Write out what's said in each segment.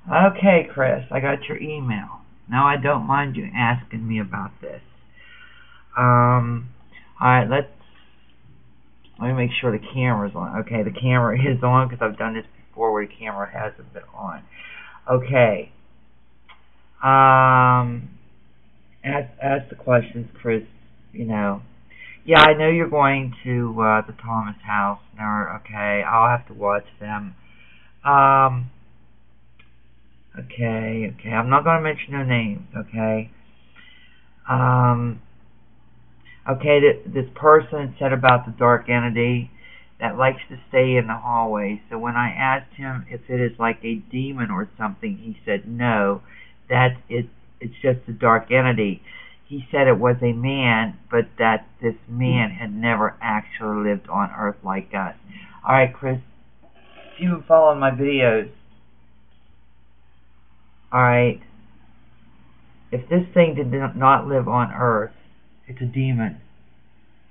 Okay, Chris, I got your email. Now I don't mind you asking me about this. Alright, let me make sure the camera's on. Okay, the camera is on because I've done this before where the camera hasn't been on. Okay. Ask the questions, Chris, you know. Yeah, I know you're going to the Thomas house. Okay, I'll have to watch them. Okay, I'm not going to mention no names, okay? Okay, this person said about the dark entity that likes to stay in the hallway. So when I asked him if it is like a demon or something, he said no, that it's just a dark entity. He said it was a man, but that this man had never actually lived on Earth like us. Alright, Chris, if you've been following my videos, alright, if this thing did not live on Earth, it's a demon.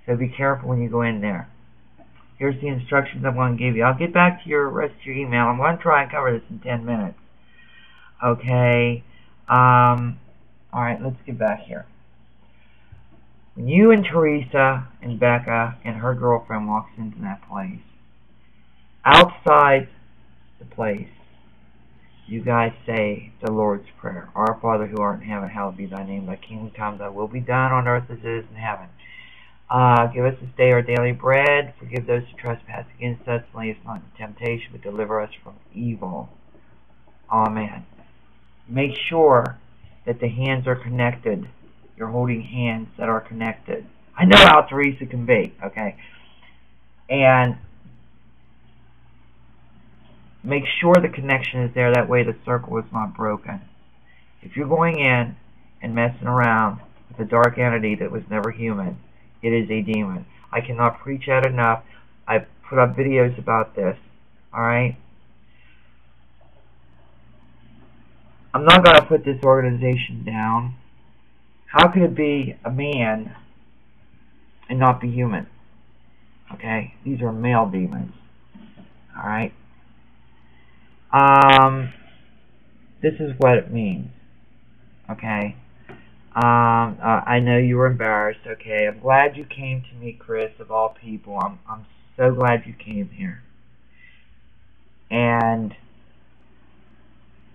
So be careful when you go in there. Here's the instructions I'm going to give you. I'll get back to your rest of your email. I'm going to try and cover this in 10 minutes. Okay. Alright, let's get back here. When you and Teresa and Becca and her girlfriend walks into that place, outside the place, you guys say the Lord's Prayer. Our Father who art in heaven, hallowed be thy name. Thy kingdom come, thy will be done on earth as it is in heaven. Give us this day our daily bread. Forgive those who trespass against us. And lead us not into temptation, but deliver us from evil. Amen. Make sure that the hands are connected. You're holding hands that are connected. I know how Teresa can be, okay? And make sure the connection is there. That way the circle is not broken. If you're going in and messing around with a dark entity that was never human, it is a demon. I cannot preach that enough. I've put up videos about this. Alright? I'm not going to put this organization down. How could it be a man and not be human? Okay? These are male demons. Alright? This is what it means. Okay? I know you were embarrassed. Okay? I'm glad you came to me, Chris, of all people. I'm so glad you came here. And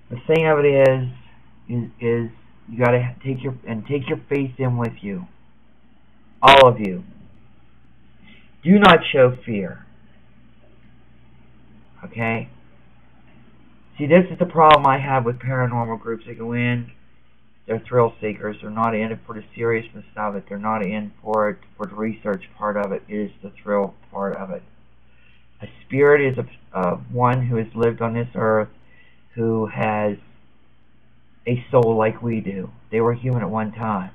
the thing of it is you gotta take your faith in with you. All of you. Do not show fear. Okay? See, this is the problem I have with paranormal groups. They go in, they're thrill seekers. They're not in it for the seriousness of it. They're not in for it for the research part of it. It is the thrill part of it. A spirit is one who has lived on this earth, who has a soul like we do. They were human at one time.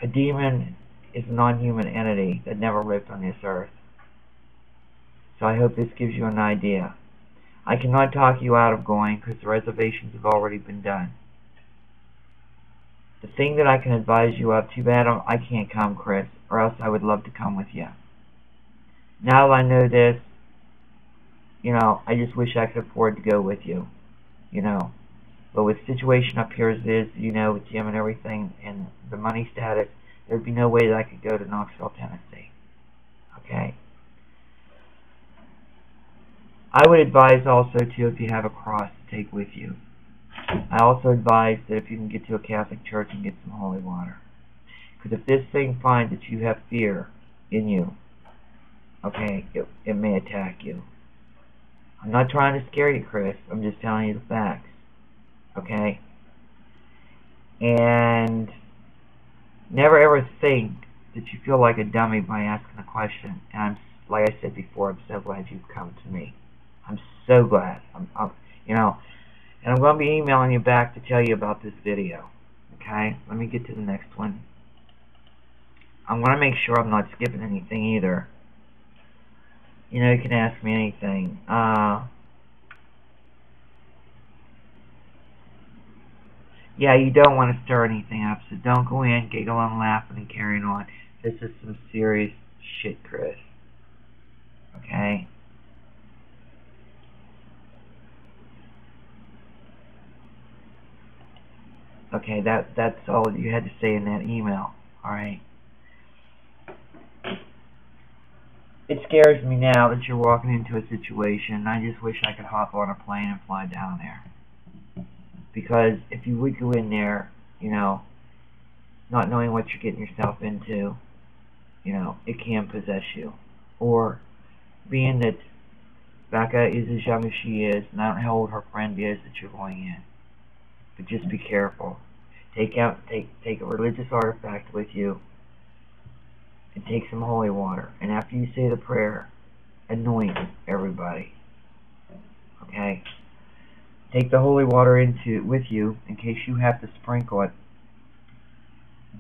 A demon is a non-human entity that never lived on this earth. So I hope this gives you an idea. I cannot talk you out of going because the reservations have already been done. The thing that I can advise you of, too bad I can't come, Chris, or else I would love to come with you. Now that I know this, you know, I just wish I could afford to go with you, you know. But with the situation up here as it is, you know, with Jim and everything, and the money status, there'd be no way that I could go to Knoxville, Tennessee. Okay? I would advise also, too, if you have a cross to take with you. I also advise that if you can get to a Catholic church and get some holy water. Because if this thing finds that you have fear in you, okay, it may attack you. I'm not trying to scare you, Chris. I'm just telling you the facts. Okay? And never ever think that you feel like a dummy by asking a question. And like I said before, I'm so glad you've come to me. I'm so glad. You know, and I'm going to be emailing you back to tell you about this video. Okay? Let me get to the next one. I want to make sure I'm not skipping anything either. You know, you can ask me anything. Yeah, you don't want to stir anything up, so don't go in, giggling, laughing, and carrying on. This is some serious shit, Chris. Okay? Okay, that's all you had to say in that email. Alright. It scares me now that you're walking into a situation. I just wish I could hop on a plane and fly down there. Because if you would go in there, you know, not knowing what you're getting yourself into, you know, it can possess you. Or being that Becca is as young as she is, and I don't know how old her friend is that you're going in. But just be careful. Take a religious artifact with you, and take some holy water. And after you say the prayer, anoint everybody. Okay? Take the holy water with you in case you have to sprinkle it.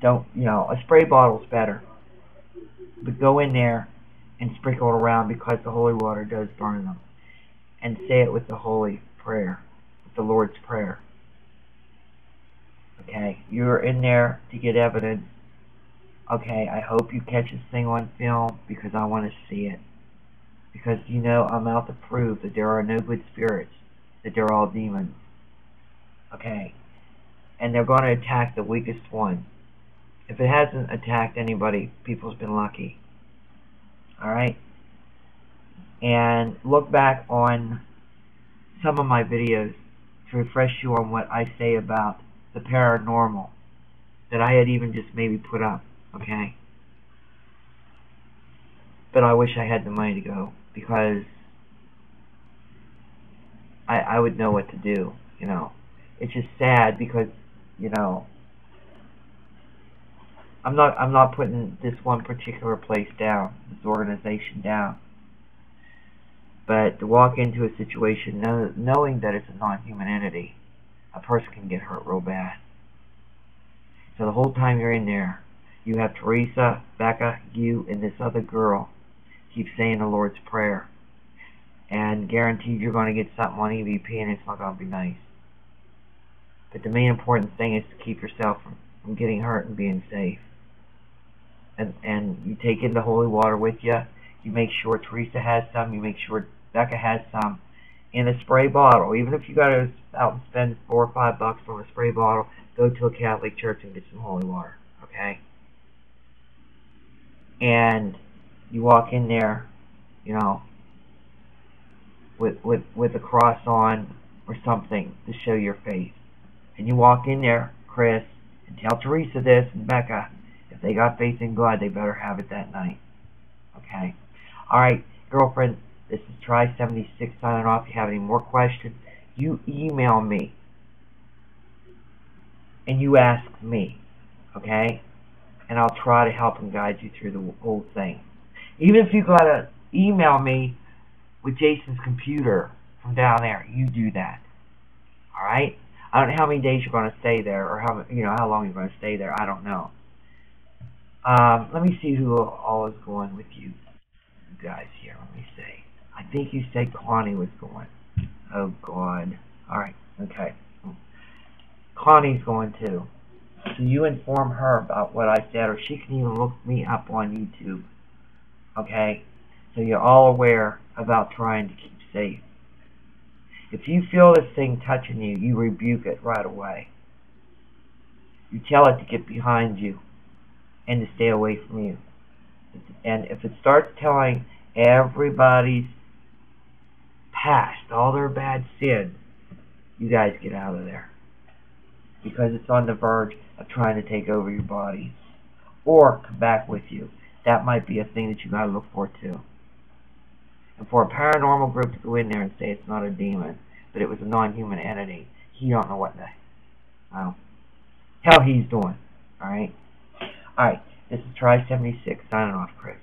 Don't, you know, a spray bottle's better. But go in there and sprinkle it around, because the holy water does burn them. And say it with the holy prayer, with the Lord's Prayer. Okay? You're in there to get evidence. Okay, I hope you catch this thing on film, because I want to see it. Because, you know, I'm out to prove that there are no good spirits, that they're all demons. Okay? And they're going to attack the weakest one. If it hasn't attacked anybody, people's been lucky. Alright? And look back on some of my videos to refresh you on what I say about the paranormal that I had even just maybe put up. Okay? But I wish I had the money to go, because I would know what to do, you know. It's just sad because, you know, I'm not putting this one particular place down, this organization down. But to walk into a situation knowing that it's a non-human entity, a person can get hurt real bad. So the whole time you're in there, you have Teresa, Becca, you, and this other girl keep saying the Lord's Prayer. And guaranteed you're going to get something on EVP, and it's not going to be nice. But the main important thing is to keep yourself from getting hurt and being safe. And you take in the holy water with you. You make sure Teresa has some. You make sure Becca has some in a spray bottle. Even if you got to out and spend $4 or $5 on a spray bottle, go to a Catholic church and get some holy water. Okay? And you walk in there, you know, with a cross on or something to show your faith. And you walk in there, Chris, and tell Teresa this and Becca, if they got faith in God, they better have it that night. Okay? Alright, girlfriend, this is Try76 signing off. If you have any more questions, you email me. And you ask me. Okay? And I'll try to help and guide you through the whole thing. Even if you got to email me with Jason's computer from down there, you do that. Alright? I don't know how many days you're going to stay there, or how long you're going to stay there. I don't know. Let me see who all is going with you guys here. Let me see. I think you said Connie was going. Oh, God. Alright, okay. Connie's going too. So you inform her about what I said, or she can even look me up on YouTube. Okay? So you're all aware about trying to keep safe. If you feel this thing touching you, you rebuke it right away. You tell it to get behind you and to stay away from you. And if it starts telling everybody's past, all their bad sins, you guys get out of there. Because it's on the verge of trying to take over your body. Or come back with you. That might be a thing that you got to look for too. And for a paranormal group to go in there and say it's not a demon, but it was a non-human entity, he don't know what the hell he's doing. Alright? Alright, this is Try76 signing off, Chris.